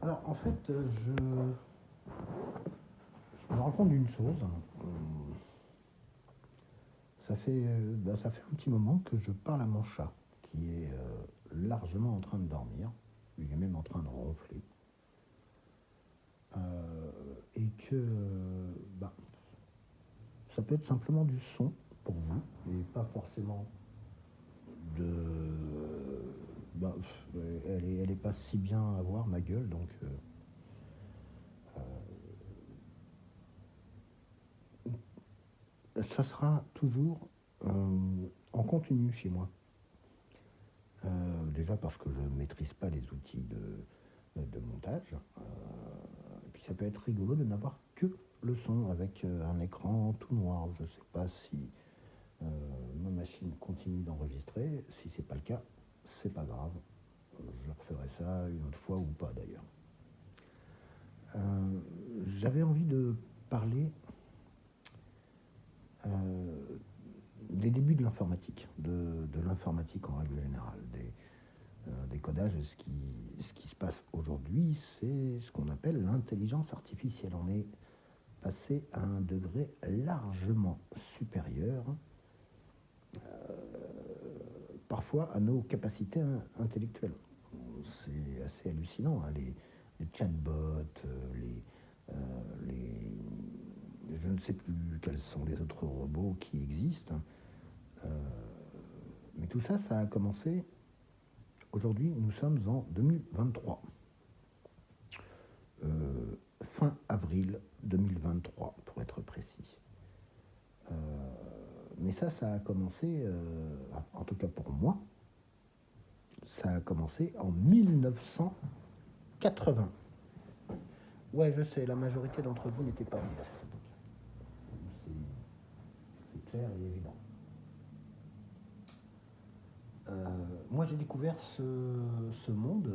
Alors, en fait, je me rends compte d'une chose. Ça fait un petit moment que je parle à mon chat, qui est largement en train de dormir. Il est même en train de ronfler. Et que bah, ça peut être simplement du son pour vous, et pas forcément de. Bah, elle est pas si bien à voir, ma gueule, donc. Ça sera toujours en continu chez moi. Déjà parce que je ne maîtrise pas les outils de montage. Et puis ça peut être rigolo de n'avoir que le son avec un écran tout noir. Je ne sais pas si ma machine continue d'enregistrer. Si c'est pas le cas, c'est pas grave. Je referai ça une autre fois ou pas d'ailleurs. J'avais envie de parler des débuts de l'informatique, de l'informatique en règle générale, des codages. Ce qui se passe aujourd'hui, c'est ce qu'on appelle l'intelligence artificielle. On est passé à un degré largement supérieur, parfois à nos capacités intellectuelles. C'est assez hallucinant, hein, les chatbots, je ne sais plus quels sont les autres robots qui existent. Mais tout ça, ça a commencé. Aujourd'hui, nous sommes en 2023. Fin avril 2023, pour être précis. Mais ça a commencé, en tout cas pour moi, ça a commencé en 1980. Ouais, je sais, la majorité d'entre vous n'était pas nés à cette époque. C'est clair et évident. Moi, j'ai découvert ce monde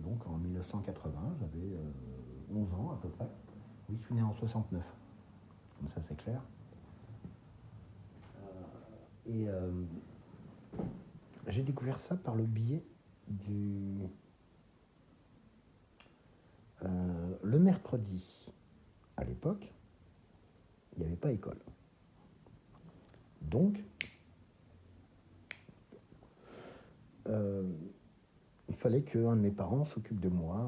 donc en 1980. J'avais 11 ans à peu près. Oui, je suis né en 69. Comme ça, c'est clair. Et j'ai découvert ça par le biais du... le mercredi, à l'époque, il n'y avait pas école. Donc, il fallait qu'un de mes parents s'occupe de moi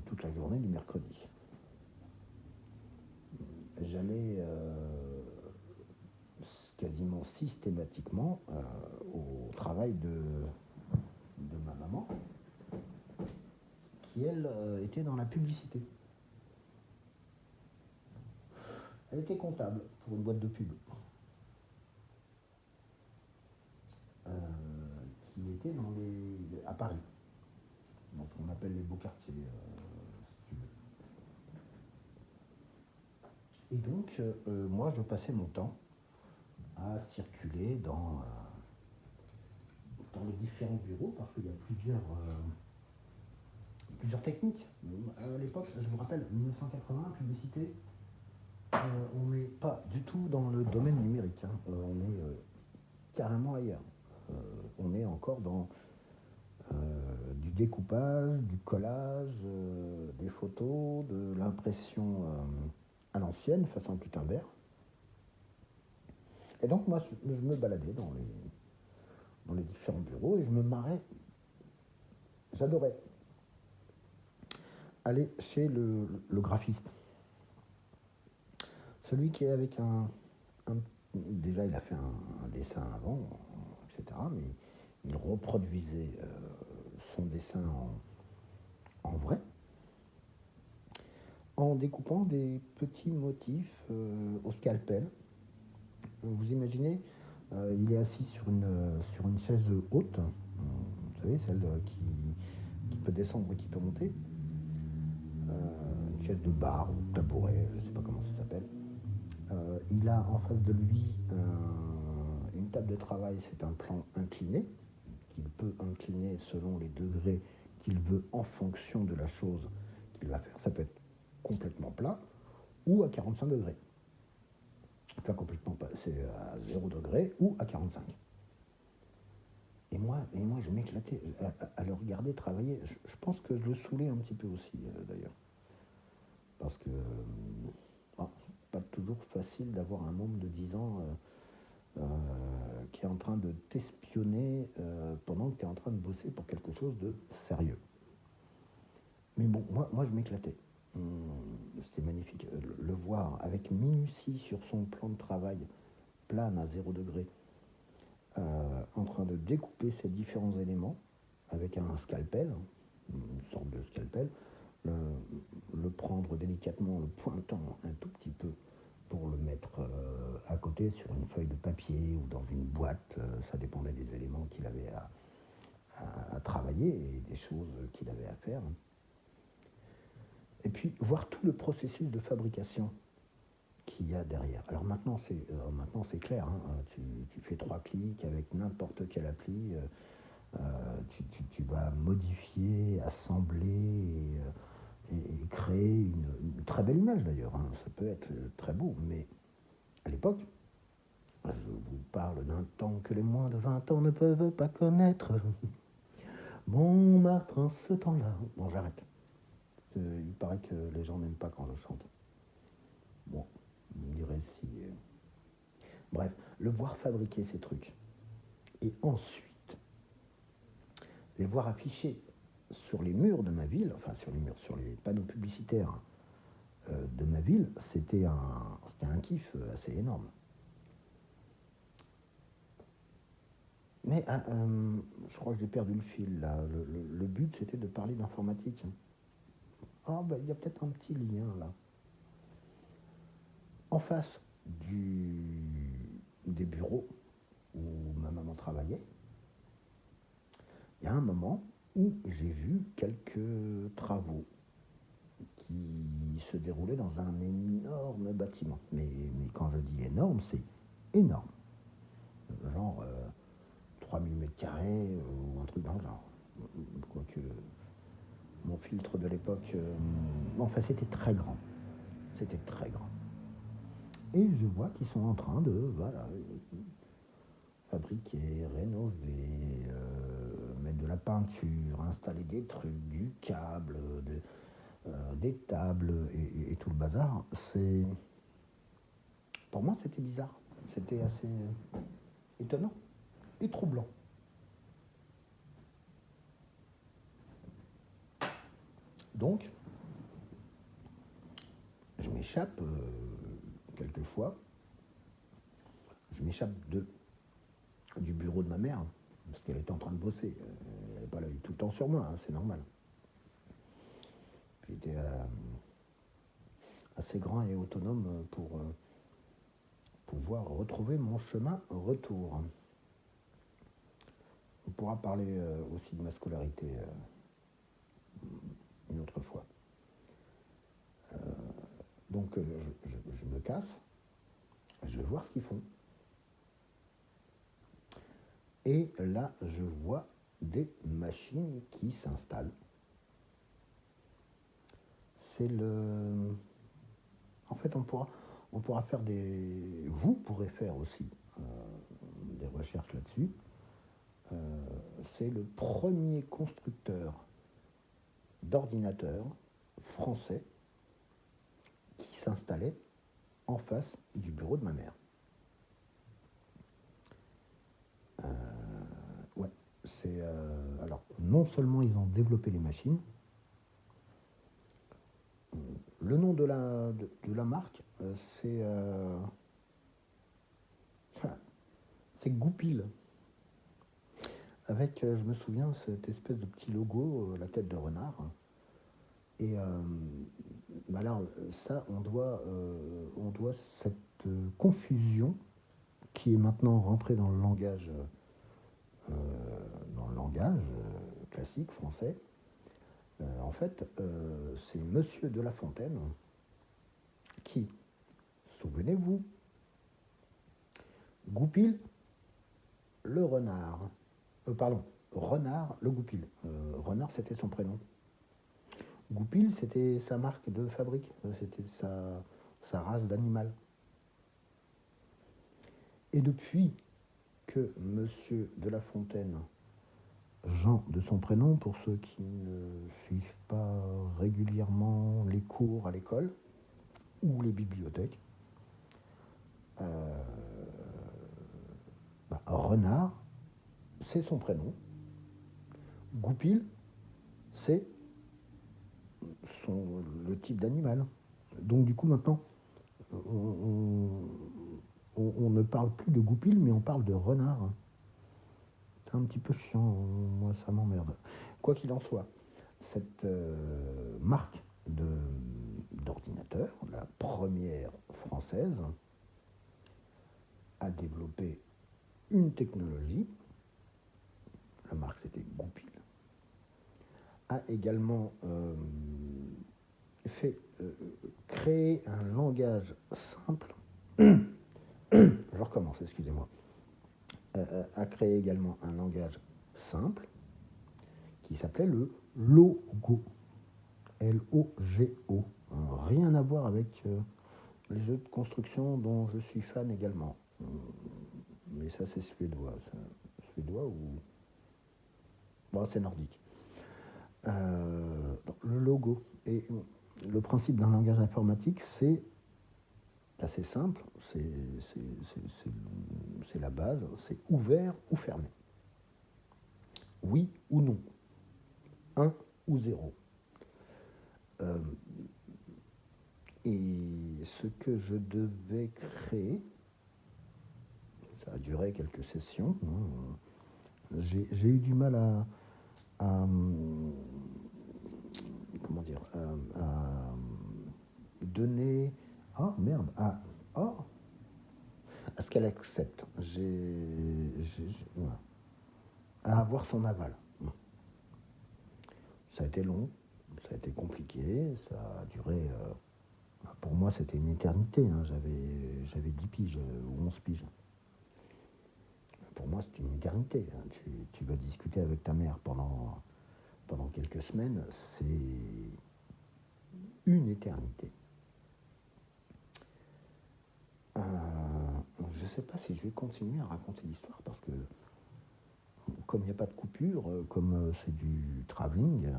toute la journée du mercredi. J'allais quasiment systématiquement au travail de ma maman, qui elle était dans la publicité. Elle était comptable pour une boîte de pub. Qui était à Paris, dans ce qu'on appelle les beaux quartiers, si tu veux. Et donc, moi, je passais mon temps à circuler dans les différents bureaux, parce qu'il y a plusieurs techniques. À l'époque, je me rappelle, 1980, publicité, on n'est pas du tout dans le domaine numérique. Hein. On est carrément ailleurs. On est encore dans du découpage, du collage, des photos, de l'impression à l'ancienne, façon Gutenberg. Et donc moi, je me baladais dans les différents bureaux et je me marrais. J'adorais aller chez le graphiste. Celui qui est avec déjà, il a fait un dessin avant, etc. Mais il reproduisait son dessin en vrai, en découpant des petits motifs au scalpel. Vous imaginez, il est assis sur une chaise haute, vous savez, celle qui peut descendre et qui peut monter, une chaise de bar ou de tabouret, je ne sais pas comment ça s'appelle. Il a en face de lui une table de travail, c'est un plan incliné, qu'il peut incliner selon les degrés qu'il veut en fonction de la chose qu'il va faire. Ça peut être complètement plat ou à 45 degrés. Enfin, complètement pas, c'est à 0 degré ou à 45. et moi, je m'éclatais à le regarder travailler. Je pense que je le saoulais un petit peu aussi, d'ailleurs. Parce que c'est pas toujours facile d'avoir un môme de 10 ans qui est en train de t'espionner pendant que tu es en train de bosser pour quelque chose de sérieux. Mais bon, moi je m'éclatais. C'était magnifique. Le voir avec minutie sur son plan de travail, plane à 0 degré, en train de découper ces différents éléments avec un scalpel, une sorte de scalpel, le prendre délicatement, le pointant un tout petit peu pour le mettre à côté sur une feuille de papier ou dans une boîte, ça dépendait des éléments qu'il avait à travailler et des choses qu'il avait à faire. Et puis voir tout le processus de fabrication qu'il y a derrière. Alors maintenant c'est clair, hein, tu fais 3 clics avec n'importe quelle appli, tu vas modifier, assembler et créer une très belle image d'ailleurs, hein. Ça peut être très beau, mais à l'époque, je vous parle d'un temps que les moins de 20 ans ne peuvent pas connaître. Montmartre en ce temps-là. Bon, j'arrête. Il paraît que les gens n'aiment pas quand je chante. Bon, vous me direz si... Bref, le voir fabriquer ces trucs. Et ensuite, les voir affichés sur les murs de ma ville, enfin sur les murs, sur les panneaux publicitaires de ma ville, c'était un kiff assez énorme. Mais je crois que j'ai perdu le fil là. Le but c'était de parler d'informatique. Ah ben il y a peut-être un petit lien là. En face des bureaux où ma maman travaillait, il y a un moment où j'ai vu quelques travaux qui se déroulaient dans un énorme bâtiment. Mais quand je dis énorme, c'est énorme. Genre 3000 mètres carrés ou un truc dans le genre. Quoique mon filtre de l'époque, enfin c'était très grand. C'était très grand. Et je vois qu'ils sont en train de fabriquer, rénover, mettre de la peinture, installer des trucs, du câble, des tables et tout le bazar. Pour moi, c'était bizarre. C'était assez étonnant et troublant. Donc, je m'échappe quelquefois. Je m'échappe du bureau de ma mère, parce qu'elle était en train de bosser. Elle n'avait pas l'œil tout le temps sur moi, hein, c'est normal. J'étais assez grand et autonome pour pouvoir retrouver mon chemin retour. On pourra parler aussi de ma scolarité une autre fois. Donc je me casse, je vais voir ce qu'ils font. Et là, je vois des machines qui s'installent. En fait, on pourra faire vous pourrez faire aussi des recherches là-dessus. C'est le premier constructeur d'ordinateurs français qui s'installait en face du bureau de ma mère. Ouais, alors non seulement ils ont développé les machines, le nom de la marque, c'est Goupil. Avec, je me souviens, cette espèce de petit logo, la tête de renard. Et là, ça, on doit cette confusion qui est maintenant rentrée dans le langage, classique français. En fait, c'est Monsieur de La Fontaine qui, souvenez-vous, Goupil, le renard. Renard, le Goupil. Renard, c'était son prénom. Goupil, c'était sa marque de fabrique. C'était sa race d'animal. Et depuis que Monsieur de La Fontaine Jean de son prénom, pour ceux qui ne suivent pas régulièrement les cours à l'école ou les bibliothèques. Renard, c'est son prénom. Goupil, c'est le type d'animal. Donc du coup maintenant, on ne parle plus de goupil, mais on parle de renard. C'est un petit peu chiant, moi ça m'emmerde. Quoi qu'il en soit, cette marque d'ordinateur, la première française, a développé une technologie, la marque c'était Goupil, a également fait créer un langage simple. Je recommence, excusez-moi. A créé également un langage simple qui s'appelait le Logo. L-O-G-O. Rien à voir avec les jeux de construction dont je suis fan également. Mais ça c'est suédois. Suédois ou... Bon, c'est nordique. Le logo. Et le principe d'un langage informatique, c'est assez simple, c'est la base, c'est ouvert ou fermé. Oui ou non. 1 ou 0. Et ce que je devais créer, ça a duré quelques sessions, j'ai eu du mal à comment dire, à donner... Ah, merde, à ce qu'elle accepte. Voilà. À avoir son aval. Ça a été long, ça a été compliqué, ça a duré... pour moi, c'était une éternité. Hein. J'avais 10 piges ou 11 piges. Pour moi, c'est une éternité. Hein. Tu vas discuter avec ta mère pendant quelques semaines, c'est une éternité. Je ne sais pas si je vais continuer à raconter l'histoire parce que comme il n'y a pas de coupure, comme c'est du travelling,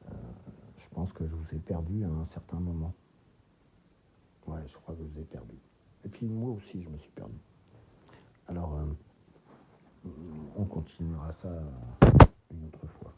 je pense que je vous ai perdu à un certain moment. Ouais, je crois que je vous ai perdu. Et puis moi aussi, je me suis perdu. Alors, on continuera ça une autre fois.